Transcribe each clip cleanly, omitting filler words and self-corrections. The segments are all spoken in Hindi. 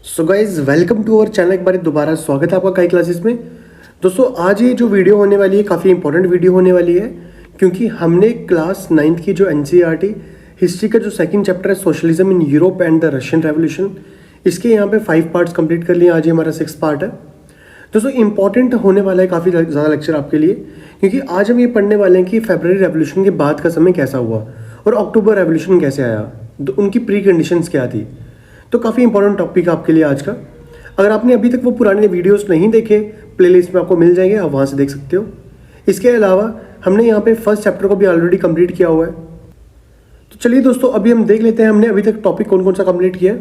So guys welcome to our channel. एक बार दोबारा स्वागत है आपका काई क्लासेस में। दोस्तों आज ये जो वीडियो होने वाली है काफ़ी इंपॉर्टेंट वीडियो होने वाली है, क्योंकि हमने क्लास 9th की जो NCERT हिस्ट्री का जो सेकंड चैप्टर है socialism in Europe and the Russian revolution, इसके यहाँ पे 5 पार्ट्स कंप्लीट कर लिए। आज ये हमारा 6th पार्ट है। दोस्तों इंपॉर्टेंट होने वाला है काफ़ी ज़्यादा लेक्चर आपके लिए, क्योंकि आज हम ये पढ़ने वाले हैं कि फरवरी रेवोल्यूशन के बाद का समय कैसा हुआ और अक्टूबर रेवोल्यूशन कैसे आया, उनकी प्री कंडीशंस क्या थी। तो काफ़ी इंपॉर्टेंट टॉपिक है आपके लिए आज का। अगर आपने अभी तक वो पुराने वीडियोस नहीं देखे, प्लेलिस्ट में आपको मिल जाएंगे, आप वहाँ से देख सकते हो। इसके अलावा हमने यहाँ पे फर्स्ट चैप्टर को भी ऑलरेडी कंप्लीट किया हुआ है। तो चलिए दोस्तों अभी हम देख लेते हैं हमने अभी तक टॉपिक कौन कौन सा कंप्लीट किया है।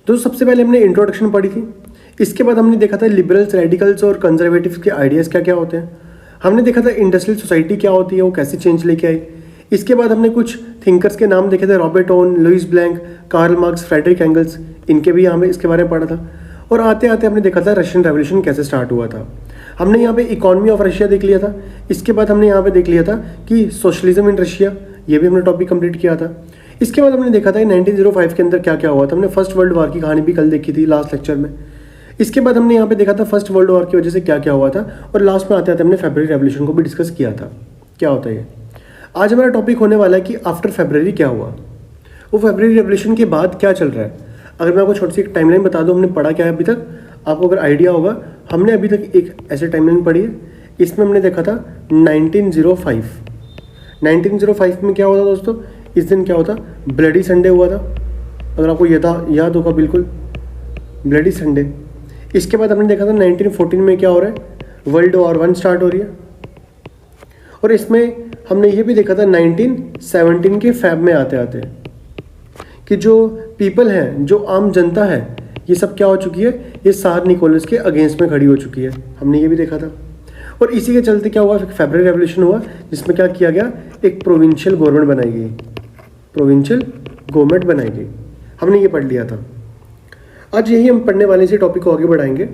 दोस्तों सबसे पहले हमने इंट्रोडक्शन पढ़ी थी। इसके बाद हमने देखा था लिबरल्स, रेडिकल्स और कंजर्वेटिव्स के आइडियाज़ क्या क्या होते हैं। हमने देखा था इंडस्ट्रियल सोसाइटी क्या होती है, वो कैसे चेंज लेके आई। इसके बाद हमने कुछ थिंकर्स के नाम देखे थे, Robert Owen, Louis Blanc, Karl Marx, Friedrich Engels, इनके भी हमें इसके बारे में पढ़ा था। और आते आते हमने देखा था रशियन रेवोल्यूशन कैसे स्टार्ट हुआ था। हमने यहाँ पे इकोनॉमी ऑफ रशिया देख लिया था। इसके बाद हमने यहाँ पे देख लिया था कि सोशलिज्म इन रशिया, ये भी हमने टॉपिक कंप्लीट किया था। इसके बाद हमने देखा था 1905 के अंदर क्या क्या हुआ था। हमने फर्स्ट वर्ल्ड वॉर की कहानी भी कल देखी थी लास्ट लेक्चर में। इसके बाद हमने यहाँ पे देखा था फर्स्ट वर्ल्ड वॉर की वजह से क्या क्या हुआ था, और लास्ट में आते आते हमने फरवरी रेवोल्यूशन को भी डिस्कस किया था क्या होता है ये। आज हमारा टॉपिक होने वाला है कि आफ्टर फरवरी क्या हुआ, वो फरवरी रेवोल्यूशन के बाद क्या चल रहा है। अगर मैं आपको छोटी सी एक टाइमलाइन बता दूं, हमने पढ़ा क्या है अभी तक, आपको अगर आइडिया होगा। हमने अभी तक एक ऐसे टाइमलाइन पढ़ी है, इसमें हमने देखा था 1905 में क्या हुआ था दोस्तों। इस दिन क्या हुआ था, ब्लडी संडे हुआ था, अगर आपको याद होगा बिल्कुल, ब्लडी संडे। इसके बाद हमने देखा था 1914 में क्या हो रहा है, वर्ल्ड वॉर 1 स्टार्ट हो रही है। और इसमें हमने ये भी देखा था 1917 के फैब में आते आते कि जो पीपल हैं, जो आम जनता है, ये सब क्या हो चुकी है, ये सार निकोलस के अगेंस्ट में खड़ी हो चुकी है। हमने ये भी देखा था। और इसी के चलते क्या हुआ, फरवरी रेवोल्यूशन हुआ, जिसमें क्या किया गया, एक प्रोविंशियल गवर्नमेंट बनाई गई, प्रोविंशियल गवर्नमेंट बनाई गई। हमने ये पढ़ लिया था। आज यही हम पढ़ने वाले इसी टॉपिक को आगे बढ़ाएंगे।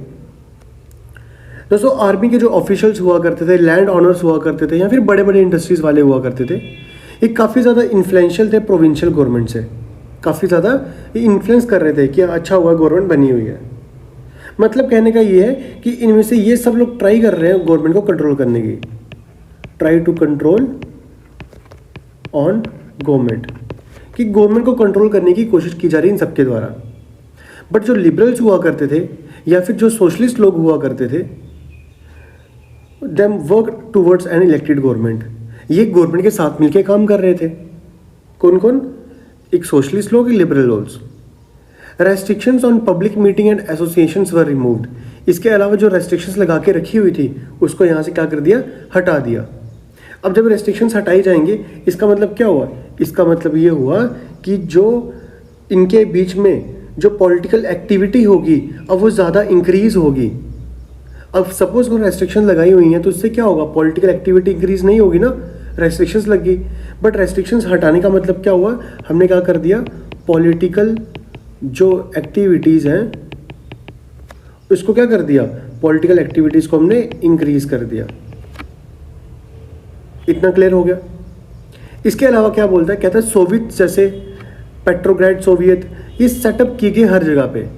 दोस्तों आर्मी के जो ऑफिशियल्स हुआ करते थे, लैंड ऑनर्स हुआ करते थे, या फिर बड़े बड़े इंडस्ट्रीज वाले हुआ करते थे, ये काफ़ी ज़्यादा इन्फ्लुएंशियल थे प्रोविंशियल गवर्नमेंट से। काफ़ी ज़्यादा ये इन्फ्लुएंस कर रहे थे कि अच्छा हुआ गवर्नमेंट बनी हुई है। मतलब कहने का ये है कि इनमें से ये सब लोग ट्राई कर रहे हैं गवर्नमेंट को कंट्रोल करने की, try to control on government, कि गवर्नमेंट को कंट्रोल करने की कोशिश की जा रही है इन सबके द्वारा। बट जो लिबरल्स हुआ करते थे या फिर जो सोशलिस्ट लोग हुआ करते थे, them work towards an elected government, ये गवर्नमेंट के साथ मिलकर काम कर रहे थे। कौन कौन, एक सोशलिस्ट लोग, लिबरल लोग। Restrictions on public meeting and associations were removed. इसके अलावा जो रेस्ट्रिक्शंस लगा के रखी हुई थी उसको यहाँ से क्या कर दिया, हटा दिया। अब जब रेस्ट्रिक्शंस हटाई जाएंगे, इसका मतलब क्या हुआ, इसका मतलब ये हुआ कि जो इनके बीच में जो पॉलिटिकल एक्टिविटी होगी अब वो ज़्यादा इंक्रीज होगी। अब सपोज को रेस्ट्रिक्शन लगाई हुई हैं तो इससे क्या होगा, पॉलिटिकल एक्टिविटी इंक्रीज नहीं होगी ना, रेस्ट्रिक्शंस लग गई। बट रेस्ट्रिक्शंस हटाने का मतलब क्या हुआ, हमने क्या कर दिया, पॉलिटिकल जो एक्टिविटीज़ हैं उसको क्या कर दिया, पॉलिटिकल एक्टिविटीज़ को हमने इंक्रीज कर दिया। इतना क्लियर हो गया। इसके अलावा क्या बोलता है, कहता है सोवियत जैसे पेट्रोग्राड सोवियत ये सेटअप की गई हर जगह पे।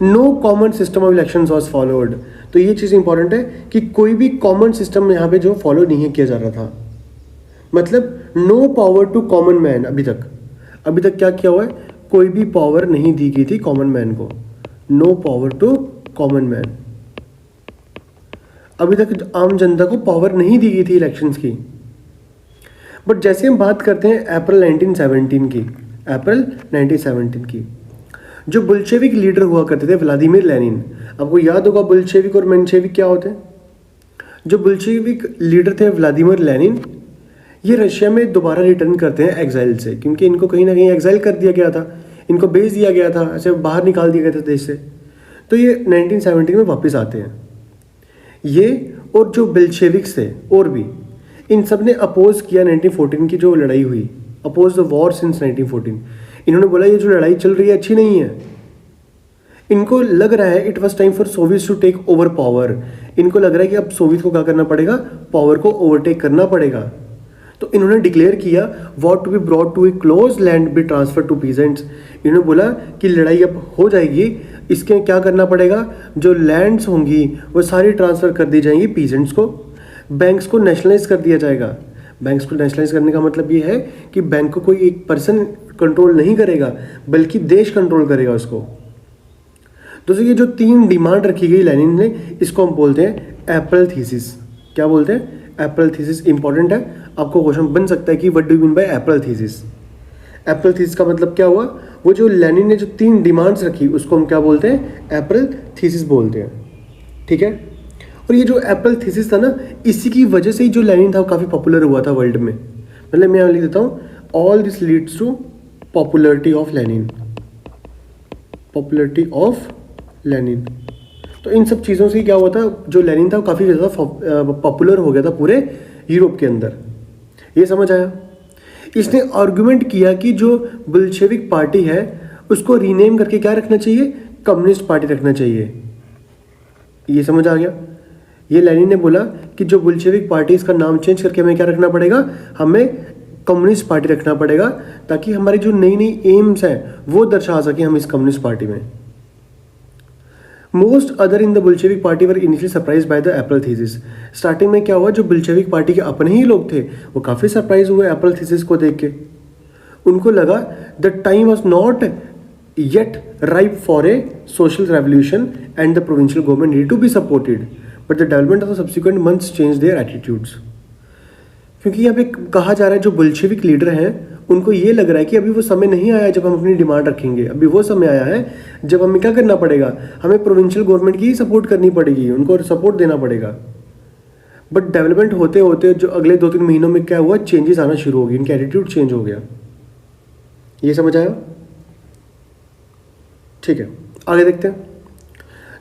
No common system of elections was followed. तो ये चीज़ इंपॉर्टेंट है कि कोई भी कॉमन सिस्टम यहाँ पे जो फॉलो नहीं किया जा रहा था। मतलब no power to common man. अभी तक क्या किया हुआ है, कोई भी पावर नहीं दी गई थी कॉमन मैन को। No power to common man. अभी तक आम जनता को पावर नहीं दी गई थी इलेक्शंस की। बट जैसे हम बात करते हैं अप्रैल 1917 की, जो बुल्शेविक लीडर हुआ करते थे व्लादिमीर लेनिन। आपको याद होगा बुल्शेविक और मेंशेविक क्या होते हैं। जो बुल्शेविक लीडर थे व्लादिमीर लेनिन, ये रशिया में दोबारा रिटर्न करते हैं एग्जाइल से, क्योंकि इनको कहीं ना कहीं एग्जाइल कर दिया गया था, इनको भेज दिया गया था, ऐसे बाहर निकाल दिया गया था देश से। तो ये 1917 में वापस आते हैं ये। और जो बुल्शेविक्स थे और भी, इन सब ने अपोज किया 1914 की जो लड़ाई हुई, अपोज द वॉर सिंस 1914। इन्होंने बोला ये जो लड़ाई चल रही है अच्छी नहीं है। इनको लग रहा है it was time for Soviet to take over power. इनको लग रहा है कि अब सोवियत को क्या करना पड़ेगा, पावर को ओवरटेक करना पड़ेगा। तो इन्होंने डिक्लेयर किया war to be brought to a close, land be transfer to peasants. इन्होंने बोला कि लड़ाई अब हो जाएगी इसके क्या करना पड़ेगा, जो लैंड्स होंगी वो सारी ट्रांसफ़र कर दी जाएंगी पीजेंट्स को। बैंक्स को नेशनलाइज कर दिया जाएगा। बैंक्स को नेशनलाइज करने का मतलब ये है कि बैंक को कोई एक पर्सन कंट्रोल नहीं करेगा, बल्कि देश कंट्रोल करेगा उसको। दोस्तों, ये जो 3 डिमांड रखी गई लेनिन ने, इसको हम बोलते हैं एप्रल थीसिस। क्या बोलते हैं? Apparel thesis. इंपॉर्टेंट है, आपको क्वेश्चन बन सकता है कि what do you mean by apparel thesis. Apparel thesis का मतलब क्या हुआ? वो जो लेनिन ने जो 3 डिमांड्स रखी उसको हम क्या बोलते हैं? एप्रल थीसिस बोलते हैं। ठीक है। और ये जो एप्रल थीसिस था ना, इसी की वजह से ही जो लेनिन था वो काफ़ी पॉपुलर हुआ था वर्ल्ड में। मतलब मैं यहाँ लिख देता हूँ, all this leads to popularity of Lenin. Popularity of Lenin. तो इन सब चीज़ों से क्या हुआ था, जो लेनिन था वो काफ़ी ज़्यादा पॉपुलर हो गया था पूरे यूरोप के अंदर। ये समझ आया? इसने आर्गुमेंट किया कि जो बोल्शेविक पार्टी है उसको रीनेम करके क्या रखना चाहिए? कम्युनिस्ट पार्टी रखना चाहिए। ये समझ आ गया? ये लेनिन ने बोला कि जो बोल्शेविक पार्टी, इसका नाम चेंज करके हमें क्या रखना पड़ेगा? हमें कम्युनिस्ट पार्टी रखना पड़ेगा, ताकि हमारी जो नई नई एम्स हैं वो दर्शा सके हम इस कम्युनिस्ट पार्टी में। Most other in the Bolshevik party were initially surprise by the apparel thesis. Starting में क्या हुआ, जो बोल्शेविक पार्टी के अपने ही लोग थे वो काफ़ी सरप्राइज हुए एप्रल थीसिस को देख के। उनको लगा the time was not yet ripe for a social revolution and the provincial government need to be supported, but the development of the subsequent months change their attitudes. क्योंकि यहाँ पे कहा जा रहा है जो बोल्शेविक लीडर हैं उनको ये लग रहा है कि अभी वो समय नहीं आया जब हम अपनी डिमांड रखेंगे, अभी वो समय आया है जब हमें क्या करना पड़ेगा, हमें प्रोविंशियल गवर्नमेंट की ही सपोर्ट करनी पड़ेगी, उनको सपोर्ट देना पड़ेगा। बट डेवलपमेंट होते होते जो अगले 2-3 महीनों में क्या हुआ, चेंजेस आना शुरू हो गए, इनके एटीट्यूड चेंज हो गया। ये समझ आया? ठीक है, आगे देखते हैं।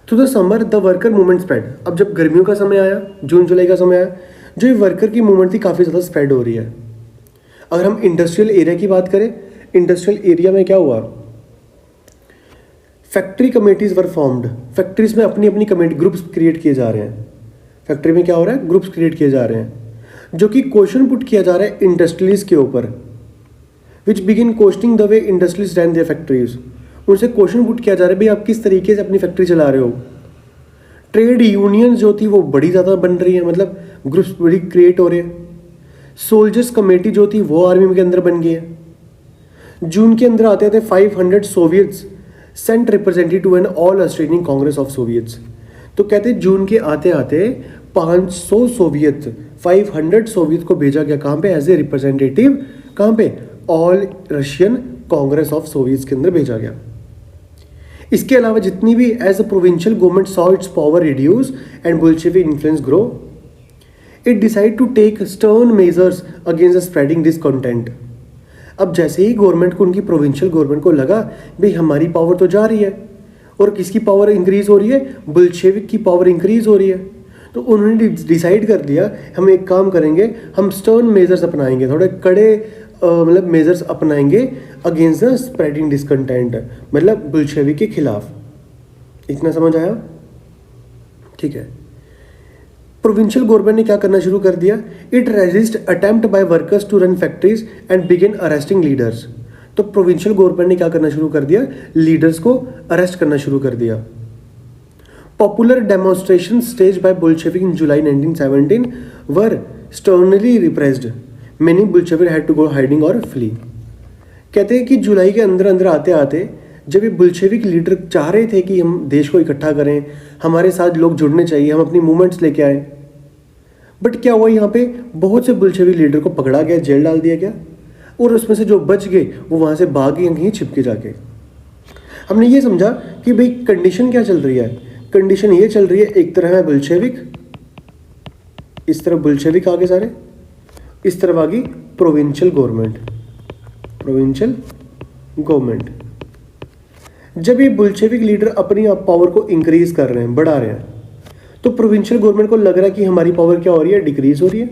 Through the summer the worker movement spread. अब जब गर्मियों का समय आया, जून जुलाई का समय आया, जो ये वर्कर की मूवमेंट थी काफ़ी ज़्यादा स्प्रेड हो रही है। अगर हम इंडस्ट्रियल एरिया की बात करें, इंडस्ट्रियल एरिया में क्या हुआ, factory committees were formed. Factories में अपनी अपनी कमेटी, ग्रुप्स क्रिएट किए जा रहे हैं। फैक्ट्री में क्या हो रहा है, ग्रुप्स क्रिएट किए जा रहे हैं, जो कि क्वेश्चन पुट किया जा रहा है इंडस्ट्रीज के ऊपर, which begin questioning the way industries run their factories. उनसे क्वेश्चन पुट किया जा रहा है, भाई आप किस तरीके से अपनी फैक्ट्री चला रहे हो। ट्रेड यूनियंस जो थी वो बड़ी ज़्यादा बन रही है, मतलब ग्रुप्स बड़ी क्रिएट हो रहे हैं। सोल्जर्स कमेटी जो थी वो आर्मी के अंदर बन गई है। जून के अंदर आते थे 500 Soviets sent representative to an all Australian congress of Soviets. तो कहते जून के आते आते 500 सोवियत 500 सोवियत को भेजा गया, कहाँ पे, एज ए रिप्रेजेंटेटिव, कहाँ पे, all Russian congress of Soviets के अंदर भेजा गया। इसके अलावा जितनी भी as a provincial government saw its power reduce and Bolshevik influence grow, it decide to take stern measures against spreading this content. अब जैसे ही गवर्नमेंट को, उनकी प्रोविंशियल गवर्नमेंट को लगा भाई हमारी पावर तो जा रही है, और किसकी पावर इंक्रीज हो रही है, बोल्शेविक की पावर इंक्रीज हो रही है, तो उन्होंने डिसाइड कर दिया हम एक काम करेंगे, हम स्टर्न मेजर्स अपनाएंगे, थोड़े कड़े मतलब मेजर्स अपनाएंगे अगेंस्ट द स्प्रेडिंग डिसकंटेंट, मतलब बोल्शेविक के खिलाफ। इतना समझ आया? ठीक है। प्रोविंशियल गवर्नमेंट ने क्या करना शुरू कर दिया, it resist attempt by workers to run factories and begin arresting leaders. तो प्रोविंशियल गवर्नमेंट ने क्या करना शुरू कर दिया, लीडर्स को अरेस्ट करना शुरू कर दिया। Popular demonstration stage by Bolshevik in July 1917 were sternly repressed, many Bolshevik had to go hiding और फ्ली। कहते हैं कि जुलाई के अंदर अंदर आते आते जब ये बोल्शेविक लीडर चाह रहे थे कि हम देश को इकट्ठा करें, हमारे साथ लोग जुड़ने चाहिए, हम अपनी मूवमेंट्स लेके आए, बट क्या हुआ, यहाँ पे बहुत से बोल्शेविक लीडर को पकड़ा गया, जेल डाल दिया गया, और उसमें से जो बच गए वो वहाँ से भाग गए, कहीं छिप के जाके। हमने ये समझा कि भाई कंडीशन क्या चल रही है, कंडीशन ये चल रही है, एक तरफ है बोल्शेविक, इस तरफ बोल्शेविक आगे सारे, इस तरफ आ गई प्रोविंशियल गवर्नमेंट, प्रोविंशियल गवर्नमेंट। जब ये बोल्शेविक लीडर अपनी पावर को इंक्रीज कर रहे हैं, बढ़ा रहे हैं, तो प्रोविंशियल गवर्नमेंट को लग रहा है कि हमारी पावर क्या हो रही है, डिक्रीज हो रही है,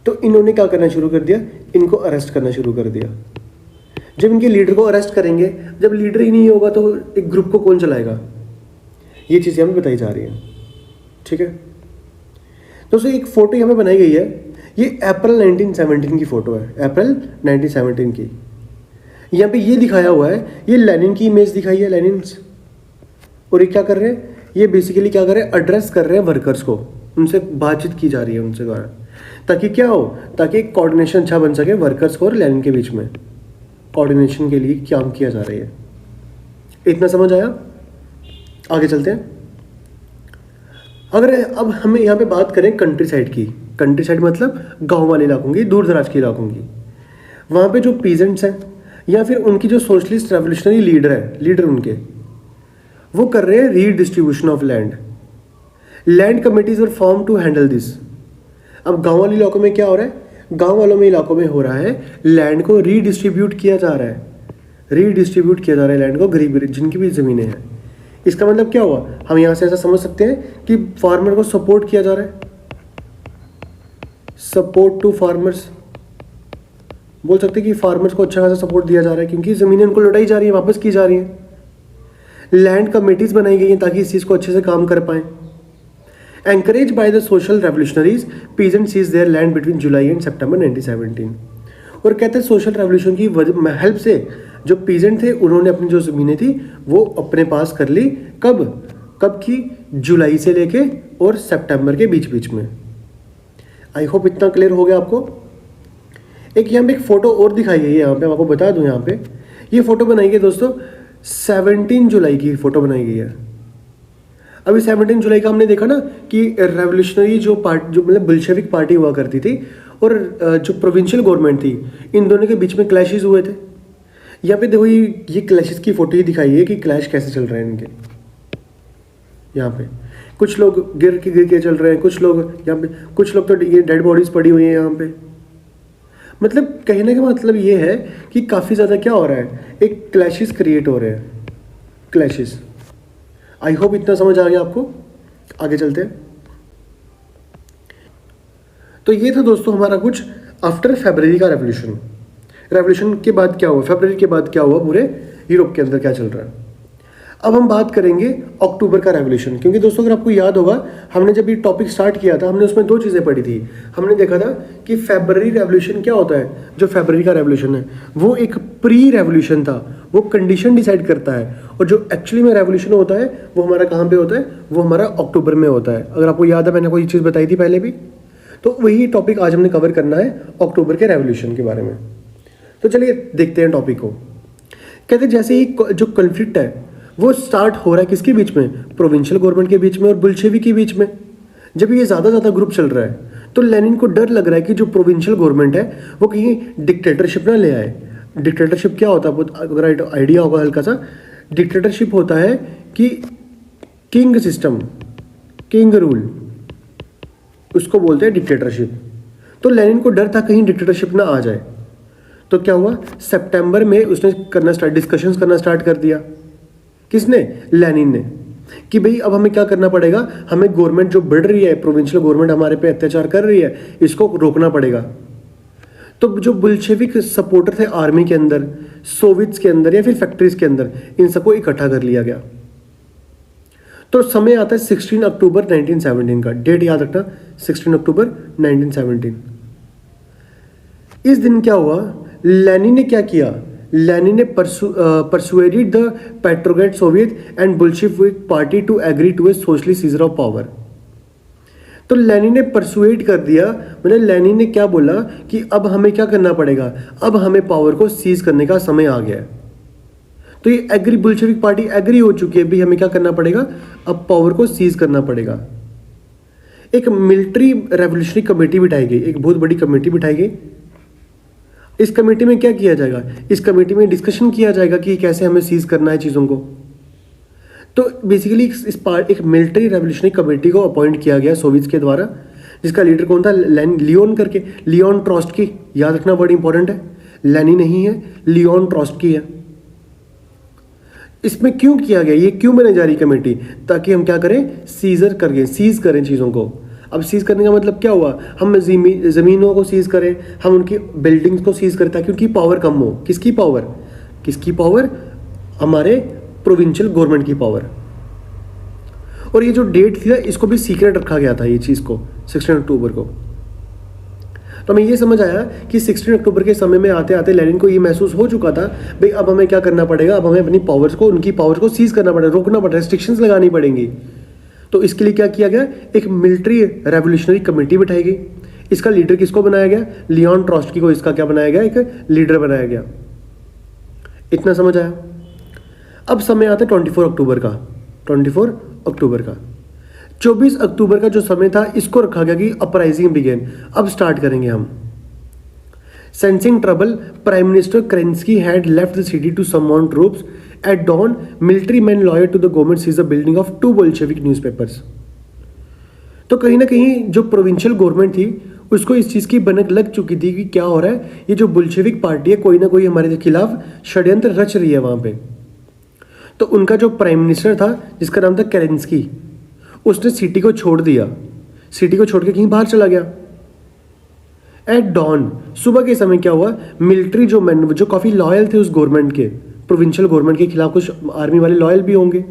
तो इन्होंने क्या करना शुरू कर दिया, इनको अरेस्ट करना शुरू कर दिया। जब इनके लीडर को अरेस्ट करेंगे, जब लीडर ही नहीं होगा तो एक ग्रुप को कौन चलाएगा, ये चीज़ें हमें बताई जा रही हैं। ठीक है दोस्तों, एक फोटो हमें बनाई गई है, ये अप्रैल 1917 की फोटो है, अप्रैल 1917 की। यहाँ पे ये दिखाया हुआ है, ये लेनिन की इमेज दिखाई है, लेनिन और ये क्या कर रहे हैं, ये बेसिकली क्या कर रहे हैं, एड्रेस कर रहे हैं वर्कर्स को, उनसे बातचीत की जा रही है उनसे द्वारा, ताकि क्या हो, ताकि एक कोऑर्डिनेशन अच्छा बन सके वर्कर्स को और लेनिन के बीच में, कोऑर्डिनेशन के लिए काम किया जा रही है। इतना समझ आया? आगे चलते हैं। अगर अब हमें यहाँ पे बात करें कंट्री साइड की, कंट्री साइड मतलब गांव वाले इलाकों की, दूर दराज के इलाकों की, वहाँ पे जो पीजेंट्स हैं या फिर उनकी जो सोशलिस्ट रेवोल्यूशनरी लीडर उनके, वो कर रहे हैं redistribution of land. Land committees were form to handle this. अब गांव वाले इलाकों में क्या हो रहा है, गांव वालों में इलाकों में हो रहा है लैंड को रीडिस्ट्रीब्यूट किया जा रहा है, रीडिस्ट्रीब्यूट किया जा रहा है लैंड को, गरीब जिनकी भी ज़मीनें हैं। इसका मतलब क्या हुआ, हम यहाँ से ऐसा समझ सकते हैं कि फार्मर को सपोर्ट किया जा रहा है, सपोर्ट टू फार्मर्स, बोल सकते हैं कि फार्मर्स को अच्छा खासा सपोर्ट दिया जा रहा है, क्योंकि ज़मीनें उनको लौटाई जा रही है, वापस की जा रही हैं। लैंड कमेटीज बनाई गई हैं ताकि इस चीज़ को अच्छे से काम कर पाएँ। Encourage by the social revolutionaries, peasant seize their land between July and September 1917। और कहते हैं सोशल रेवोल्यूशन की हेल्प से जो पीजेंट थे उन्होंने अपनी जो ज़मीनें थी वो अपने पास कर ली। कब की, जुलाई से लेके और सितंबर के बीच बीच में। आई होप इतना क्लियर हो गया आपको। एक यहाँ पे एक फ़ोटो और दिखाई गई है, यहाँ पे आपको बता दूँ, यहाँ पे ये फ़ोटो बनाई गई दोस्तों 17 जुलाई की फ़ोटो बनाई गई है। अभी 17 जुलाई का हमने देखा ना कि रेवोल्यूशनरी जो मतलब बुल्शेविक पार्टी हुआ करती थी और जो प्रोविंशियल गवर्नमेंट थी, इन दोनों के बीच में क्लैशेस हुए थे। यहाँ पे देखो ये क्लैशेस की फ़ोटो ही दिखाई है कि क्लैश कैसे चल रहे हैं इनके। यहाँ पे कुछ लोग गिर के चल रहे हैं, कुछ लोग यहाँ पे, कुछ लोग तो ये डेड बॉडीज पड़ी हुई हैं यहाँ पे। मतलब कहने का मतलब ये है कि काफ़ी ज़्यादा क्या हो रहा है, एक क्लैशेस क्रिएट हो रहे हैं, क्लैशेस। आई होप इतना समझ आ गया आपको। आगे चलते हैं। तो ये था दोस्तों हमारा कुछ आफ्टर फरवरी का रेवोल्यूशन के बाद क्या हुआ, फरवरी के बाद क्या हुआ, पूरे यूरोप के अंदर क्या चल रहा है। अब हम बात करेंगे अक्टूबर का रेवोल्यूशन, क्योंकि दोस्तों अगर आपको याद होगा हमने जब ये टॉपिक स्टार्ट किया था हमने उसमें दो चीज़ें पढ़ी थी। हमने देखा था कि फरवरी रेवोल्यूशन क्या होता है, जो फरवरी का रेवोल्यूशन है वो एक प्री रेवोल्यूशन था, वो कंडीशन डिसाइड करता है, और जो एक्चुअली में रेवोल्यूशन होता है वो हमारा कहाँ पे होता है, वो हमारा अक्टूबर में होता है। अगर आपको याद है मैंने कोई चीज़ बताई थी पहले भी, तो वही टॉपिक आज हमने कवर करना है अक्टूबर के रेवोल्यूशन के बारे में। तो चलिए देखते हैं टॉपिक को। कहते हैं जैसे ही जो कॉन्फ्लिक्ट है वो स्टार्ट हो रहा है किसके बीच में, प्रोविंशियल गवर्नमेंट के बीच में और बुल्शेविक के बीच में। जब ये ज़्यादा ग्रुप चल रहा है तो लेनिन को डर लग रहा है कि जो प्रोविंशियल गवर्नमेंट है वो कहीं डिक्टेटरशिप ना ले आए। डिक्टेटरशिप क्या होता है, अगर आइडिया होगा हल्का सा, डिक्टेटरशिप होता है कि किंग सिस्टम, किंग रूल, उसको बोलते हैं डिक्टेटरशिप। तो लेनिन को डर था कहीं डिक्टेटरशिप ना आ जाए। तो क्या हुआ, सितंबर में उसने डिस्कशंस करना स्टार्ट कर दिया। किसने, लेनिन ने, कि भाई अब हमें क्या करना पड़ेगा, हमें गवर्नमेंट जो बढ़ रही है, प्रोविंशियल गवर्नमेंट हमारे पे अत्याचार कर रही है, इसको रोकना पड़ेगा। तो जो बुल्शेविक सपोर्टर थे आर्मी के अंदर, सोवियत्स के अंदर या फिर फैक्ट्रीज के अंदर, इन सबको इकट्ठा कर लिया गया। तो समय आता है 16 अक्टूबर 1917 का, डेट याद रखना 16 अक्टूबर 1917। इस दिन क्या हुआ, लेनिन ने क्या किया, लेनिन ने persuaded the Petrograd Soviet and Bolshevik party to agree to a socialist seizure of power. तो लेनिन ने परसुएड कर दिया, मतलब लेनिन ने क्या बोला कि अब हमें क्या करना पड़ेगा, अब हमें पावर को सीज करने का समय आ गया है। तो ये एग्री, बुल्शेविक पार्टी एग्री हो चुकी है, भी हमें क्या करना पड़ेगा, अब पावर को सीज करना पड़ेगा। एक मिलिट्री रेवोल्यूशनरी कमेटी बिठाई गई, एक बहुत बड़ी कमेटी बिठाई गई। इस कमेटी में क्या किया जाएगा, इस कमेटी में डिस्कशन किया जाएगा कि कैसे हमें सीज करना है चीज़ों को। तो बेसिकली एक मिलिट्री रेवोल्यूशनरी कमेटी को अपॉइंट किया गया सोवियत के द्वारा, जिसका लीडर कौन था, लियोन करके, लियोन ट्रोट्स्की, याद रखना वर्ड इंपॉर्टेंट है, लेनिन नहीं है, लियोन ट्रोट्स्की है। इसमें क्यों किया गया, ये क्यों बने जा रही कमेटी, ताकि हम क्या करें, सीज करें चीज़ों को। अब सीज करने का मतलब क्या हुआ, हम ज़मीनों को सीज करें, हम उनकी बिल्डिंग्स को सीज करें, ताकि उनकी पावर कम हो। किसकी पावर, हमारे प्रोविंशियल गवर्नमेंट की पावर। और ये जो डेट थी ना, इसको भी सीक्रेट रखा गया था, ये चीज़ को 16 अक्टूबर को। तो हमें ये समझ आया कि 16 अक्टूबर के समय में आते आते लेनिन को ये महसूस हो चुका था भाई अब हमें क्या करना पड़ेगा, अब हमें अपनी पावर्स को, उनकी पावर्स को सीज करना पड़ेगा, रोकना पड़ेगा, रेस्ट्रिक्शंस लगानी पड़ेंगी। तो इसके लिए क्या किया गया, एक मिलिट्री रेवोल्यूशनरी कमेटी बिठाई गई। इसका लीडर किसको बनाया गया, लियोन ट्रॉट्स्की को इसका क्या बनाया गया, एक लीडर बनाया गया। इतना समझ आया। अब समय आता है 24 अक्टूबर का। 24 अक्टूबर का 24 अक्टूबर का जो समय था इसको रखा गया कि अपराइजिंग बिगेन, अब स्टार्ट करेंगे हम। Sensing trouble, prime minister Kerensky had left the city to summon troops at dawn. Military man loyal to the government seize the building of 2 Bolshevik newspapers. तो कहीं ना कहीं जो प्रोविंशियल गवर्नमेंट थी उसको इस चीज़ की भनक लग चुकी थी कि क्या हो रहा है, ये जो बुल्शेविक पार्टी है कोई ना कोई हमारे खिलाफ षड्यंत्र रच रही है वहाँ पे। तो उनका जो प्राइम मिनिस्टर था जिसका नाम था केरेंस्की, उसने सिटी को छोड़ दिया, सिटी को छोड़ के कहीं बाहर चला गया। एट डॉन, सुबह के समय क्या हुआ, मिलिट्री जो मैन जो काफ़ी लॉयल थे उस गवर्नमेंट के, प्रोविंशियल गवर्नमेंट के खिलाफ कुछ आर्मी वाले लॉयल भी होंगे,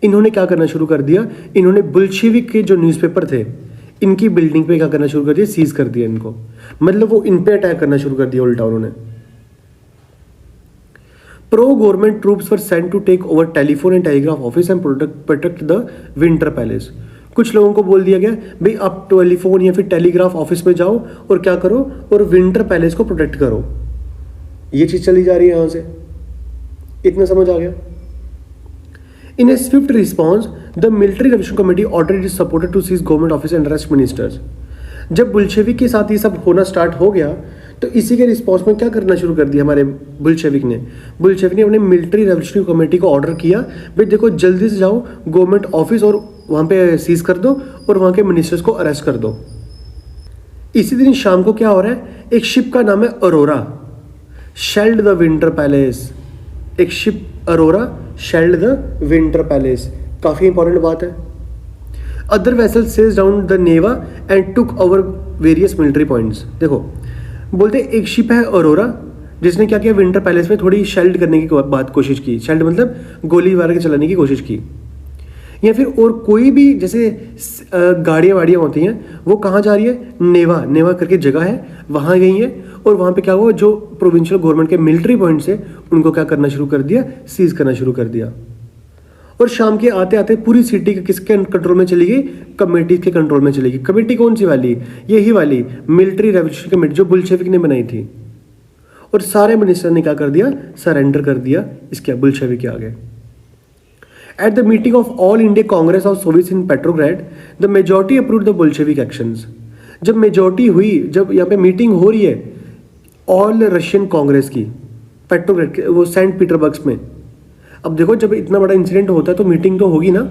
इन्होंने क्या करना शुरू कर दिया, इन्होंने बुल्शेविक के जो न्यूज़पेपर थे इनकी बिल्डिंग पे क्या करना शुरू कर दिया, सीज कर दिया इनको। मतलब वो इन पे अटैक करना शुरू कर दिया उल्टा उन्होंने। Pro government troops were sent to take over telephone and telegraph office and protect the Winter Palace. कुछ लोगों को बोल दिया गया भाई आप टेलीफोन या फिर टेलीग्राफ ऑफिस में जाओ और क्या करो, और विंटर पैलेस को प्रोटेक्ट करो। ये चीज चली जा रही है यहां से। इतना समझ आ गया। In a swift response, the Military Revolution Committee ordered its supporters to seize government office and arrest ministers. जब बुल्शेविक के साथ ये सब होना स्टार्ट हो गया तो इसी के रिस्पॉन्स में क्या करना शुरू कर दिया हमारे बुल्शेविक ने अपने मिलिट्री रेवोल्यूशनरी कमेटी को ऑर्डर किया भाई देखो जल्दी से जाओ गवर्नमेंट ऑफिस और वहाँ पे सीज कर दो और वहाँ के मिनिस्टर्स को अरेस्ट कर दो। इसी दिन शाम को क्या हो रहा है, एक शिप का नाम है Aurora, shelled the Winter Palace. एक ship Aurora shelled the Winter Palace, काफी इंपॉर्टेंट बात है। अदर वेसल सेज down the Neva and took over various military points. देखो बोलते एक शिप है अरोरा जिसने क्या किया, विंटर पैलेस में थोड़ी शेल्ड करने की बात कोशिश की। शेल्ड मतलब गोली मार के चलाने की कोशिश की। या फिर और कोई भी जैसे गाड़ियाँ वाड़ियाँ होती हैं वो कहाँ जा रही है, नेवा करके जगह है वहाँ गई है और वहाँ पे क्या हुआ, जो प्रोविंशियल गवर्नमेंट के मिलिट्री पॉइंट्स है उनको क्या करना शुरू कर दिया, सीज करना शुरू कर दिया। और शाम के आते आते पूरी सिटी किसके कंट्रोल में चली गई, कमेटी के कंट्रोल में चली गई। कमेटी कौन सी वाली, यही वाली मिलिट्री रेवोल्यूशन कमेटी जो बुल्शेविक ने बनाई थी। और सारे मिनिस्टर ने क्या कर दिया, सरेंडर कर दिया इसके बुल्शेविक के आगे। At the meeting of All India Congress of Soviets in Petrograd, the majority approved the Bolshevik actions. जब मेजॉरिटी हुई, जब यहाँ पे मीटिंग हो रही है ऑल रशियन कांग्रेस की पेट्रोग्रेड वो सेंट पीटरबर्ग में। अब देखो जब इतना बड़ा इंसिडेंट होता है तो मीटिंग तो होगी ना।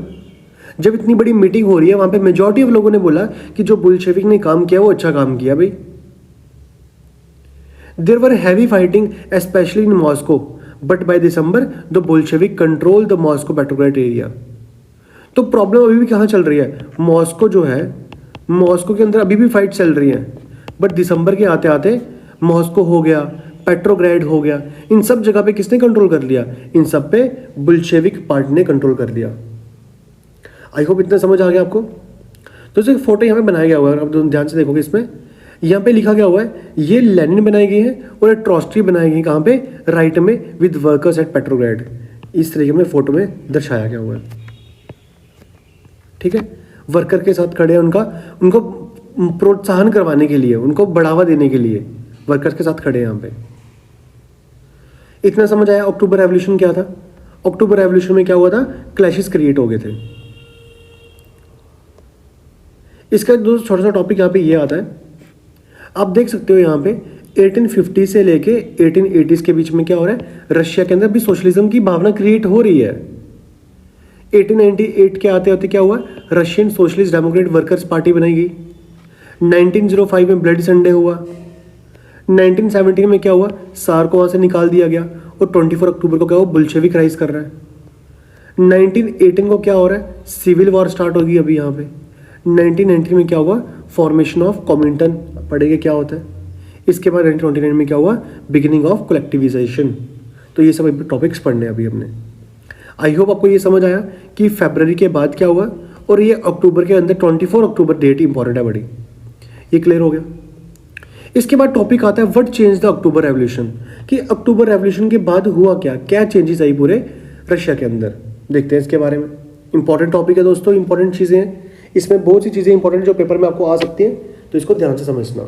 जब इतनी बड़ी मीटिंग हो रही है वहाँ पे मेजॉरिटी ऑफ लोगों ने बोला कि जो बुल्शेविक ने काम किया वो अच्छा काम किया भाई। There were heavy fighting especially in Moscow. But by December, the Bolshevik control the Moscow Petrograd area. तो प्रॉब्लम अभी भी कहाँ चल रही है, मॉस्को जो है, मॉस्को के अंदर अभी भी फाइट चल रही है। बट दिसंबर के आते आते मॉस्को हो गया, पेट्रोग्रेड हो गया, इन सब जगह पे किसने कंट्रोल कर लिया, इन सब पे बुल्शेविक पार्टी ने कंट्रोल कर दिया। आई होप इतना समझ आ गया आपको। तो इसे फोटो यहाँ पे बनाया गया हुआ है, आप ध्यान से देखोगे इसमें यहाँ पे लिखा गया हुआ है, ये लेनिन बनाई गई है और एक ट्रॉट्स्की बनाई गई कहाँ पे, राइट में, विद वर्कर्स एट पेट्रोग्रेड। इस तरीके में फोटो में दर्शाया गया हुआ है। ठीक है, वर्कर के साथ खड़े हैं, उनको प्रोत्साहन करवाने के लिए, उनको बढ़ावा देने के लिए वर्कर्स के साथ खड़े हैं यहाँ पे। इतना समझ आया। अक्टूबर रेवोल्यूशन क्या था, अक्टूबर रेवोल्यूशन में क्या हुआ था, क्लैशेस क्रिएट हो गए थे। इसका दोस्त छोटा सा टॉपिक यहाँ पे ये आता है, आप देख सकते हो यहाँ पे 1850 से लेके 1880 के बीच में क्या हो रहा है, रशिया के अंदर भी सोशलिज्म की भावना क्रिएट हो रही है। 1898 के आते आते क्या हुआ, Russian socialist Democrat workers party बनाई गई। 1905 में ब्लडी संडे हुआ। 1917 में क्या हुआ, सार को वहाँ से निकाल दिया गया और 24 अक्टूबर को क्या हुआ, बुल्शेविक राइज कर रहा है। 1918 को क्या हो रहा है, सिविल वॉर स्टार्ट होगी अभी यहाँ पे। 1919 में क्या हुआ, फॉर्मेशन ऑफ कॉमिंटन, पढ़ेंगे क्या होता है। इसके बाद 1929 में क्या हुआ, बिगिनिंग ऑफ कलेक्टिविजेशन। तो ये सब टॉपिक्स पढ़ने अभी हमने। आई होप आपको ये समझ आया कि फरवरी के बाद क्या हुआ और ये अक्टूबर के अंदर 24 अक्टूबर डेट इंपॉर्टेंट है बड़ी। ये क्लियर हो गया। इसके बाद टॉपिक आता है what change the October revolution, कि अक्टूबर रेवोल्यूशन के बाद हुआ क्या, क्या चेंजेस आई पूरे रशिया के अंदर, देखते हैं इसके बारे में। इंपॉर्टेंट टॉपिक है दोस्तों, इंपॉर्टेंट चीज़ें हैं, इसमें बहुत सी चीज़ें इंपॉर्टेंट जो पेपर में आपको आ सकती हैं, तो इसको ध्यान से समझना।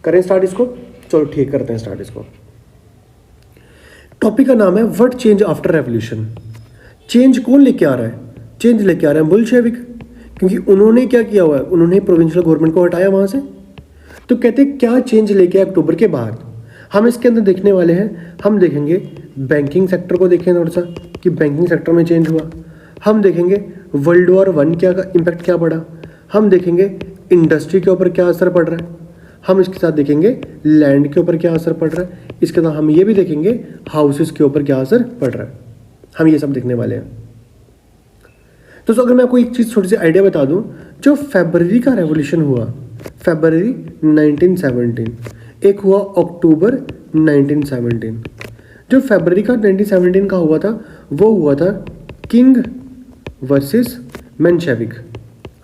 करें स्टार्ट इसको, चलो ठीक करते हैं स्टार्ट इसको। टॉपिक का नाम है what change after revolution. Change कौन लेके आ रहा है? चेंज लेके आ रहे हैं बुल्शेविक, क्योंकि उन्होंने क्या किया हुआ है, उन्होंने प्रोविंशियल गवर्नमेंट को हटाया वहाँ से। तो कहते हैं क्या चेंज लेके आए अक्टूबर के बाद, हम इसके अंदर देखने वाले हैं। हम देखेंगे बैंकिंग सेक्टर को, देखें थोड़ा सा कि बैंकिंग सेक्टर में चेंज हुआ। हम देखेंगे वर्ल्ड वॉर 1 क्या इम्पैक्ट क्या पड़ा। हम देखेंगे इंडस्ट्री के ऊपर क्या असर पड़ रहा है। हम इसके साथ देखेंगे लैंड के ऊपर क्या असर पड़ रहा है। इसके साथ हम ये भी देखेंगे हाउसेस के ऊपर क्या असर पड़ रहा है। हम ये सब देखने वाले हैं। तो अगर मैं आपको एक चीज़ छोटी सी आइडिया बता दूं, जो फरवरी का रेवोल्यूशन हुआ, फरवरी 1917, एक हुआ अक्टूबर 1917। जो फरवरी का 1917 का हुआ था वो हुआ था किंग वर्सेस मेंशेविक,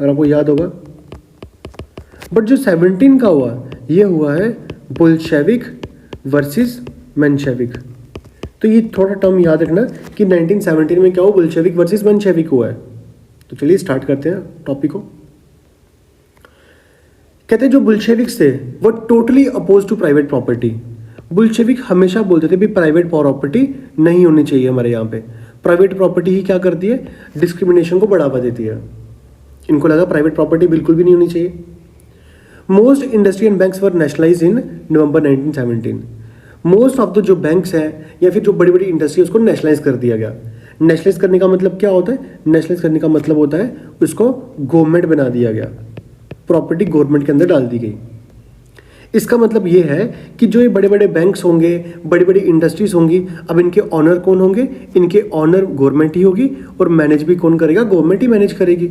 अगर आपको याद होगा। बट जो 17 का हुआ ये हुआ है बुल्शेविक वर्सेस मेंशेविक। तो ये थोड़ा टर्म याद रखना कि 1917 में क्या हुआ, बुल्शेविक वर्सेस मेंशेविक हुआ है। तो चलिए स्टार्ट करते हैं टॉपिक को। कहते हैं जो बुल्शेविक्स थे वो totally oppose to private property. Bolshevik हमेशा बोलते थे भी प्राइवेट प्रॉपर्टी नहीं होनी चाहिए हमारे यहाँ पे। प्राइवेट प्रॉपर्टी ही क्या करती है, डिस्क्रिमिनेशन को बढ़ावा देती है। इनको लगा प्राइवेट प्रॉपर्टी बिल्कुल भी नहीं होनी चाहिए। Most industry and banks were nationalise in November 1917। Most of the जो बैंक्स हैं या फिर जो बड़ी बड़ी इंडस्ट्री उसको नेशनलाइज कर दिया गया। नेशनलाइज करने का मतलब क्या होता है, नेशनलाइज करने का मतलब होता है उसको गवर्नमेंट बना दिया गया, प्रॉपर्टी गवर्नमेंट के अंदर डाल दी गई। इसका मतलब ये है कि जो ये बड़े बड़े बैंक्स होंगे, बड़ी बड़ी इंडस्ट्रीज होंगी, अब इनके ऑनर कौन होंगे, इनके ऑनर गवर्नमेंट ही होगी और मैनेज भी कौन करेगा, गवर्नमेंट ही मैनेज करेगी।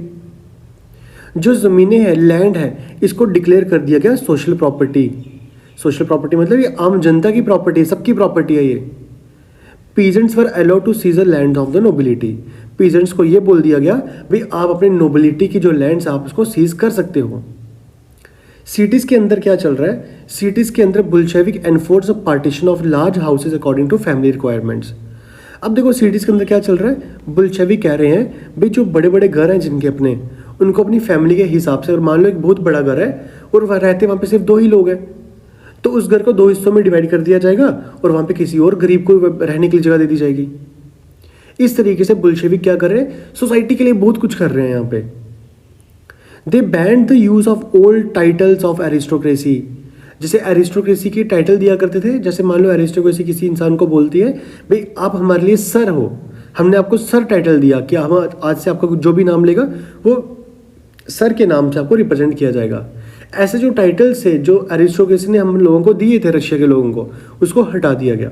जो ज़मीनें हैं, लैंड है, इसको डिक्लेयर कर दिया गया सोशल प्रॉपर्टी। सोशल प्रॉपर्टी मतलब ये आम जनता की प्रॉपर्टी है, सबकी प्रॉपर्टी है ये। Peasants were allowed to seize the land of the nobility. Peasants को ये बोल दिया गया भाई आप अपने नोबिलिटी की जो लैंड्स आप उसको सीज कर सकते हो। सिटीज के अंदर क्या चल रहा है, सिटीज के अंदर Bolshevik enforce partition of large houses according to family requirements. अब देखो सिटीज के अंदर क्या चल रहा है, बुल्शेविक कह रहे हैं भाई जो बड़े बड़े घर हैं जिनके अपने, उनको अपनी फैमिली के हिसाब से, और मान लो एक बहुत बड़ा घर है और वह रहते वहाँ पे सिर्फ 2 ही लोग हैं, तो उस घर को 2 हिस्सों में डिवाइड कर दिया जाएगा और वहाँ पे किसी और गरीब को रहने के लिए जगह दे दी जाएगी। इस तरीके से बुल्शेविक क्या कर रहे हैं, सोसाइटी के लिए बहुत कुछ कर रहे हैं यहाँ पे। They banned the use of old titles of aristocracy. जैसे एरिस्टोक्रेसी की टाइटल दिया करते थे, जैसे मान लो एरिस्टोक्रेसी किसी इंसान को बोलती है भाई आप हमारे लिए सर हो, हमने आपको सर टाइटल दिया कि हम आज से आपका जो भी नाम लेगा वो सर के नाम से आपको रिप्रेजेंट किया जाएगा। ऐसे जो टाइटल्स है जो एरिस्टोक्रेसी ने हम लोगों को दिए थे, रशिया के लोगों को, उसको हटा दिया गया।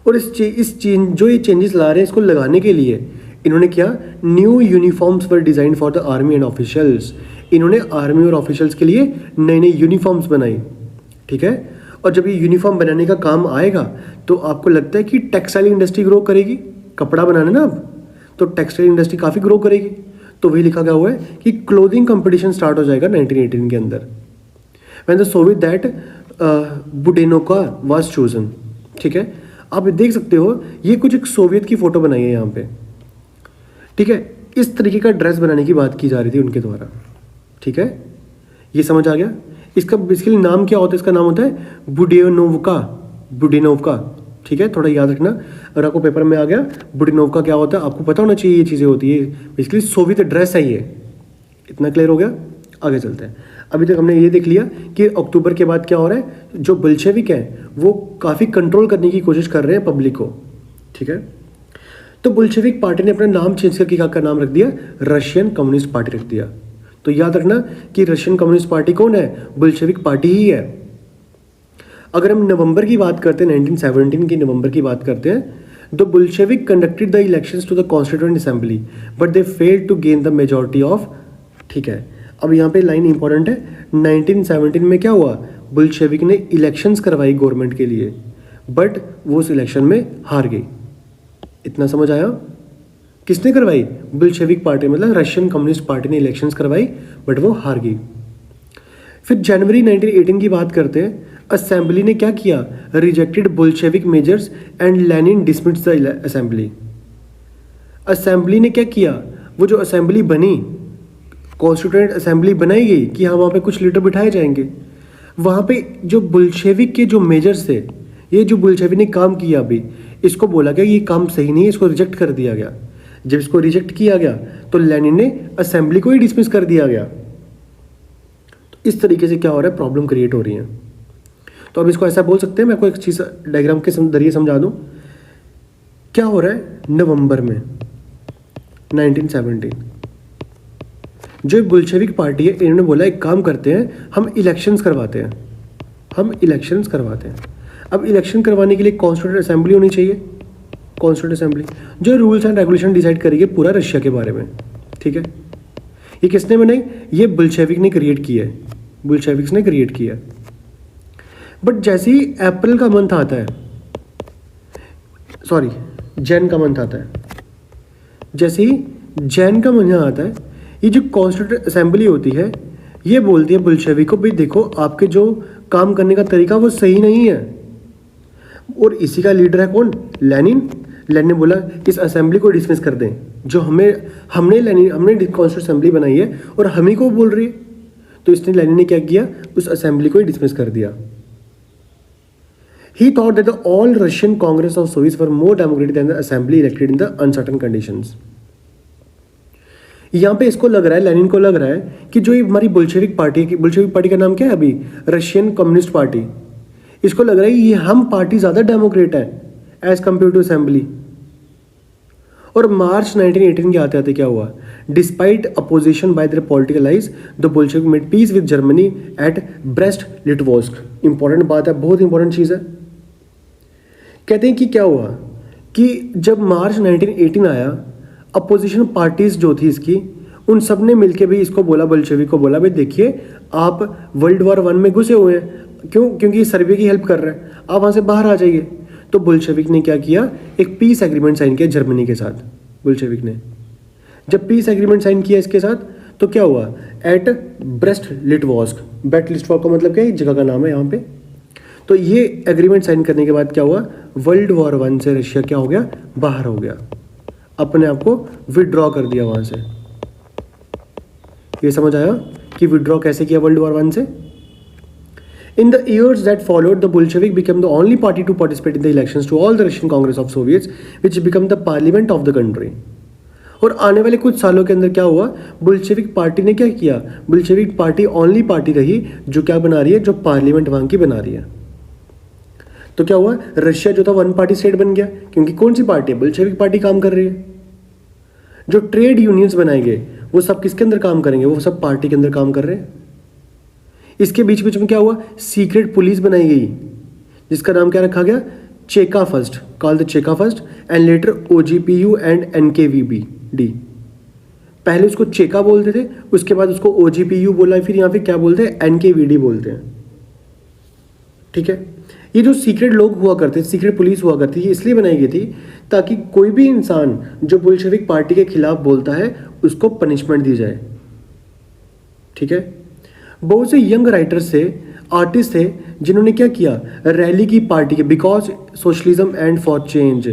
और जो ये चेंजेस ला रहे हैं इसको लगाने के लिए इन्होंने क्या, new uniforms were design for the army and officials. इन्होंने आर्मी और ऑफिशियल्स के लिए नए नए यूनिफॉर्म्स बनाई, ठीक है। और जब ये यूनिफॉर्म बनाने का काम आएगा तो आपको लगता है कि टेक्सटाइल इंडस्ट्री ग्रो करेगी, कपड़ा बनाना ना अब, तो टेक्सटाइल इंडस्ट्री काफ़ी ग्रो करेगी। तो वही लिखा गया हुआ है कि क्लोथिंग कंपटीशन स्टार्ट हो जाएगा 1918 के अंदर, व्हेन द सोवियत दैट बुडेनोका वाज चोजन, ठीक है। आप देख सकते हो ये कुछ एक सोवियत की फोटो बनाई है यहाँ पे, ठीक है। इस तरीके का ड्रेस बनाने की बात की जा रही थी उनके द्वारा, ठीक है। ये समझ आ गया। इसका बेसिकली नाम क्या होता है, इसका नाम होता है बुडेनोवका, बुडेनोवका, ठीक है। थोड़ा याद रखना, अगर आपको पेपर में आ गया बुडेनोवका क्या होता है आपको पता होना चाहिए, ये चीज़ें होती है। बेसिकली सोवियत ड्रेस है ये। इतना क्लियर हो गया, आगे चलते हैं। अभी तक हमने ये देख लिया कि अक्टूबर के बाद क्या हो रहा है, जो बुल्शेविक है वो काफ़ी कंट्रोल करने की कोशिश कर रहे हैं पब्लिक को, ठीक है। तो बुल्शेविक पार्टी ने अपना नाम चेंज करके क्या नाम रख दिया, रशियन कम्युनिस्ट पार्टी रख दिया। तो याद रखना कि रशियन कम्युनिस्ट पार्टी कौन है, बुल्शेविक पार्टी ही है। अगर हम नवंबर की बात करते हैं, 1917 की नवंबर की बात करते हैं, the Bolshevik conducted the elections to the constituent assembly but they failed to gain the majority of, ठीक है। अब यहाँ पे लाइन इंपॉर्टेंट है, 1917 में क्या हुआ, बुल्शेविक ने इलेक्शंस करवाई गवर्नमेंट के लिए, बट वो उस इलेक्शन में हार गई। इतना समझ आया, किसने करवाई, बुल्शेविक पार्टी, मतलब रशियन कम्युनिस्ट पार्टी ने इलेक्शंस करवाई बट वो हार गई। फिर जनवरी 1918 की बात करते हैं। असेंबली ने क्या किया? Rejected Bolshevik measures and Lenin dismissed the assembly. Assembly ने क्या किया? वो जो असेंबली बनी, कॉन्स्टिट्यूएंट असेंबली बनाई गई कि हाँ वहाँ पे कुछ लीडर बिठाए जाएंगे, वहाँ पे जो बुल्शेविक के जो मेजर्स थे, ये जो बुल्शेविक ने काम किया अभी, इसको बोला गया ये काम सही नहीं है, इसको रिजेक्ट कर दिया गया। जब इसको रिजेक्ट किया गया तो लेनिन ने असेंबली को ही डिसमिस कर दिया गया। तो इस तरीके से क्या हो रहा है? प्रॉब्लम क्रिएट हो रही है। तो अब इसको ऐसा बोल सकते हैं, मैं आपको एक चीज़ डायग्राम के जरिए समझा दूँ। क्या हो रहा है? नवंबर में 1917 जो बुल्शेविक पार्टी है, इन्होंने बोला एक काम करते हैं, हम इलेक्शंस करवाते हैं, हम इलेक्शंस करवाते हैं। अब इलेक्शन करवाने के लिए कॉन्स्टिट्यूएंट असेंबली होनी चाहिए, कॉन्स्टिट्यूएंट असेंबली जो रूल्स एंड रेगुलेशन डिसाइड करेगी पूरा रशिया के बारे में। ठीक है, ये किसने बनाई? ये बुल्शेविक ने क्रिएट किया है, बुल्शेविक्स ने क्रिएट किया। बट जैसे ही अप्रैल का मंथ आता है, सॉरी जैन का मंथ आता है, जैसे ही जैन का महीना आता है, ये जो कॉन्स्टिट्यूएंट असेंबली होती है ये बोलती है बुल्शेविक को, भाई देखो आपके जो काम करने का तरीका वो सही नहीं है। और इसी का लीडर है कौन? लेनिन। लेनिन ने बोला इस असेंबली को डिसमिस कर दें, जो हमने कॉन्स्टिट्यूएंट असेंबली बनाई है और हम ही को बोल रही है। तो इसने लेनिन ने क्या किया? उस असेंबली को ही डिसमिस कर दिया। He thought that the all Russian Congress of Soviets were more democratic than the assembly elected in the uncertain conditions. यहाँ पे इसको लग रहा है, लेनिन को लग रहा है कि जो ये हमारी बुल्शेविक पार्टी है, बुल्शेविक पार्टी का नाम क्या है अभी? Russian communist party. इसको लग रहा है ये हम पार्टी ज़्यादा डेमोक्रेट है एज कम्पेयर टू असेंबली। और मार्च 1918 के आते आते क्या हुआ? Despite opposition by their political lies, the Bolshevik made peace with Germany at Brest Litovsk. Important बात है, बहुत इंपॉर्टेंट चीज़ है। कहते हैं कि क्या हुआ कि जब मार्च 1918 आया, अपोजिशन पार्टीज जो थी इसकी, उन सब ने मिलकर भी इसको बोला, बोल्शेविक को बोला, भाई देखिए आप वर्ल्ड वॉर 1 में घुसे हुए हैं, क्यों? क्योंकि सर्बिया की हेल्प कर रहा है, आप वहाँ से बाहर आ जाइए। तो बोल्शेविक ने क्या किया? एक पीस एग्रीमेंट साइन किया जर्मनी के साथ। बोल्शेविक ने जब पीस एग्रीमेंट साइन किया इसके साथ, तो क्या हुआ? एट ब्रेस्ट लिटवॉस्क, ब्रेस्ट लिटवॉस्क का मतलब क्या है? जगह का नाम है यहाँ पे। तो ये एग्रीमेंट साइन करने के बाद क्या हुआ? वर्ल्ड वॉर 1 से रशिया क्या हो गया? बाहर हो गया, अपने आप को विड्रॉ कर दिया वहां से। ये समझ आया कि विड्रॉ कैसे किया वर्ल्ड वॉर 1 से? In the years that followed, the Bolshevik became the only party to participate in the elections to all the Russian Congress of Soviets, which became the parliament of the country. और आने वाले कुछ सालों के अंदर क्या हुआ? बुल्शेविक पार्टी ने क्या किया? बुल्शेविक पार्टी ओनली पार्टी रही जो क्या बना रही है? जो पार्लियामेंट वहां की बना रही है। तो क्या हुआ? रशिया जो था 1 पार्टी स्टेट बन गया, क्योंकि कौन सी पार्टी है? बुल्शेविक पार्टी काम कर रही है। जो ट्रेड यूनियंस बनाए गए वो सब किसके अंदर काम करेंगे? वो सब पार्टी के अंदर काम कर रहे हैं। इसके बीच बीच में क्या हुआ? सीक्रेट पुलिस बनाई गई, जिसका नाम क्या रखा गया? Cheka first, called the Cheka first, and later OGPU and NKVD। पहले उसको चेका बोलते थे, उसके बाद उसको OGPU बोला, फिर यहाँ पे क्या बोलते हैं? NKVD बोलते हैं। ठीक है, ये जो सीक्रेट लोग हुआ करते, सीक्रेट पुलिस हुआ करती है, इसलिए बनाई गई थी ताकि कोई भी इंसान जो बुल्शेविक पार्टी के खिलाफ बोलता है उसको पनिशमेंट दी जाए। ठीक है, बहुत से यंग राइटर्स थे, आर्टिस्ट थे, जिन्होंने क्या किया? रैली की पार्टी के because socialism and for change.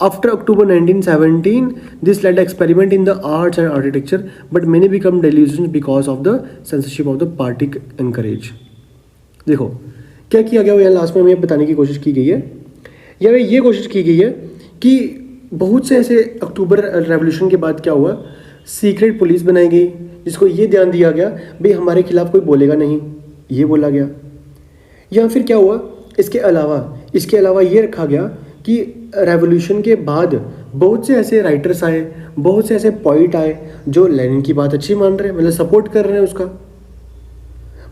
After October 1917 this led experiment in the arts and architecture, but many become delusion because of the censorship of the party encourage. देखो क्या किया गया, वो यहाँ लास्ट में हमें बताने की कोशिश की गई है, या ये कोशिश की गई है कि बहुत से ऐसे अक्टूबर रेवोल्यूशन के बाद क्या हुआ? सीक्रेट पुलिस बनाई गई, जिसको ये ध्यान दिया गया भाई हमारे खिलाफ कोई बोलेगा नहीं, ये बोला गया। या फिर क्या हुआ? इसके अलावा ये रखा गया कि रेवोल्यूशन के बाद बहुत से ऐसे राइटर्स आए, बहुत से ऐसे पॉइट आए जो लेनिन की बात अच्छी मान रहे हैं, मतलब सपोर्ट कर रहे हैं उसका।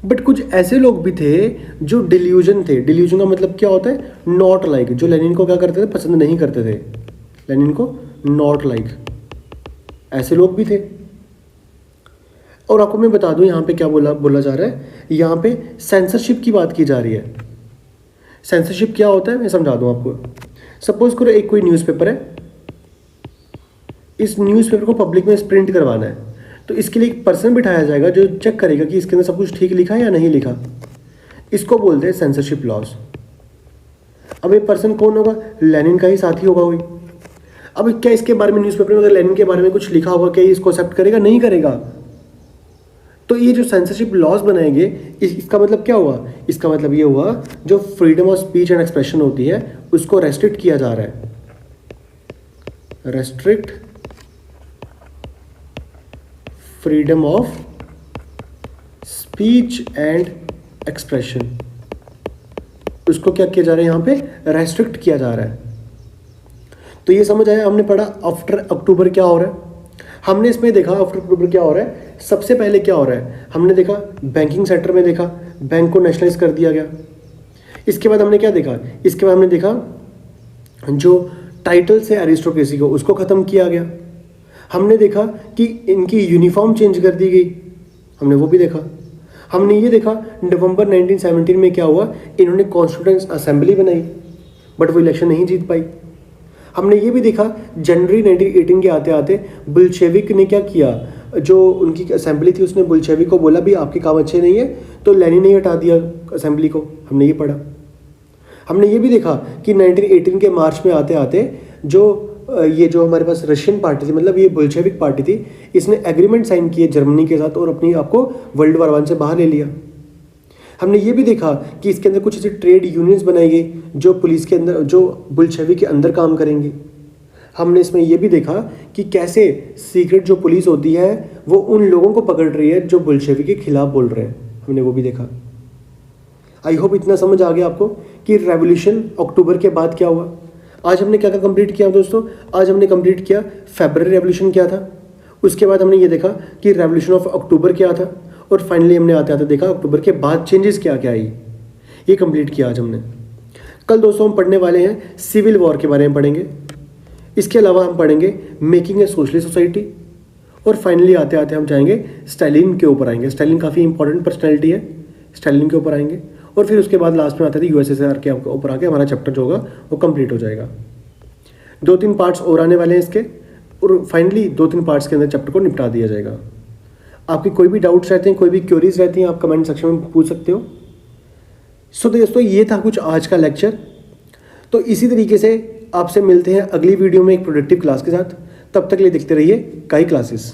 बट कुछ ऐसे लोग भी थे जो डिल्यूजन थे। डिल्यूजन का मतलब क्या होता है? नॉट लाइक, जो लेनिन को क्या करते थे? पसंद नहीं करते थे लेनिन को, नॉट लाइक, ऐसे लोग भी थे। और आपको मैं बता दूं यहाँ पे क्या बोला जा रहा है, यहाँ पे सेंसरशिप की बात की जा रही है। सेंसरशिप क्या होता है मैं समझा दूं आपको। सपोज करो एक कोई न्यूज़पेपर है, इस न्यूज़पेपर को पब्लिक में प्रिंट करवाना है, तो इसके लिए एक पर्सन बिठाया जाएगा जो चेक करेगा कि इसके अंदर सब कुछ ठीक लिखा है या नहीं लिखा। इसको बोलते हैं सेंसरशिप लॉज। अब ये पर्सन कौन होगा? लेनिन का ही साथी होगा कोई। अब क्या इसके बारे में न्यूज़पेपर में अगर लेनिन के बारे में कुछ लिखा होगा, क्या ये इसको एक्सेप्ट करेगा? नहीं करेगा। तो ये जो सेंसरशिप लॉज बनाएंगे, इसका मतलब क्या हुआ? इसका मतलब ये हुआ जो freedom of speech and expression होती है उसको रेस्ट्रिक्ट किया जा रहा है। Restrict freedom of speech and expression, उसको क्या किया जा रहा है? यहाँ पे रेस्ट्रिक्ट किया जा रहा है। तो ये समझ आया। हमने पढ़ा आफ्टर अक्टूबर क्या हो रहा है, हमने इसमें देखा आफ्टर अक्टूबर क्या हो रहा है। सबसे पहले क्या हो रहा है? हमने देखा बैंकिंग सेक्टर में देखा बैंक को नेशनलाइज कर दिया गया। इसके बाद हमने क्या देखा? इसके बाद हमने देखा जो टाइटल से एरिस्टोक्रेसी को उसको ख़त्म किया गया। हमने देखा कि इनकी यूनिफॉर्म चेंज कर दी गई, हमने वो भी देखा। हमने ये देखा नवंबर 1917 में क्या हुआ, इन्होंने कॉन्स्टिट्यूएंट असेंबली बनाई बट वो इलेक्शन नहीं जीत पाई। हमने ये भी देखा जनवरी 1918 के आते आते बुल्शेविक ने क्या किया, जो उनकी असेंबली थी उसने बुल्शेविक को बोला भी आपके काम अच्छे नहीं है, तो लेनिन ने हटा दिया असेंबली को। हमने ये पढ़ा। हमने ये भी देखा कि 1918 के मार्च में आते आते जो हमारे पास रशियन पार्टी थी, मतलब ये बुल्शेविक पार्टी थी, इसने एग्रीमेंट साइन किए जर्मनी के साथ और अपनी आपको वर्ल्ड वॉर 1 से बाहर ले लिया। हमने ये भी देखा कि इसके अंदर कुछ ऐसी ट्रेड यूनियंस बनाई गई जो पुलिस के अंदर, जो बुल्शेविक के अंदर काम करेंगी। हमने इसमें ये भी देखा कि कैसे सीक्रेट जो पुलिस होती है वो उन लोगों को पकड़ रही है जो बुल्शेविक के खिलाफ बोल रहे हैं। हमने वो भी देखा। आई होप इतना समझ आ गया आपको कि रेवोल्यूशन अक्टूबर के बाद क्या हुआ। आज हमने क्या क्या कंप्लीट किया दोस्तों? आज हमने कंप्लीट किया फरवरी रेवोल्यूशन क्या था, उसके बाद हमने ये देखा कि रेवोल्यूशन ऑफ अक्टूबर क्या था, और फाइनली हमने आते आते देखा अक्टूबर के बाद चेंजेस क्या क्या आई। ये कंप्लीट किया आज हमने। कल दोस्तों हम पढ़ने वाले हैं सिविल वॉर के बारे में पढ़ेंगे। इसके अलावा हम पढ़ेंगे मेकिंग ए सोशलिस्ट सोसाइटी, और फाइनली आते आते हम जाएंगे स्टालिन के ऊपर आएंगे। स्टालिन काफ़ी इंपॉर्टेंट पर्सनैलिटी है, स्टालिन के ऊपर आएंगे। और फिर उसके बाद लास्ट में आते थे यूएसएसआर के ऊपर आके हमारा चैप्टर जो होगा वो कंप्लीट हो जाएगा। 2-3 पार्ट्स और आने वाले हैं इसके, और फाइनली 2-3 पार्ट्स के अंदर चैप्टर को निपटा दिया जाएगा। आपकी कोई भी डाउट्स रहते हैं, कोई भी क्वेरीज रहती हैं, आप कमेंट सेक्शन में पूछ सकते हो। सो दोस्तों ये था कुछ आज का लेक्चर। तो इसी तरीके से आपसे मिलते हैं अगली वीडियो में एक प्रोडक्टिव क्लास के साथ। तब तक के लिए देखते रहिए काई क्लासेस।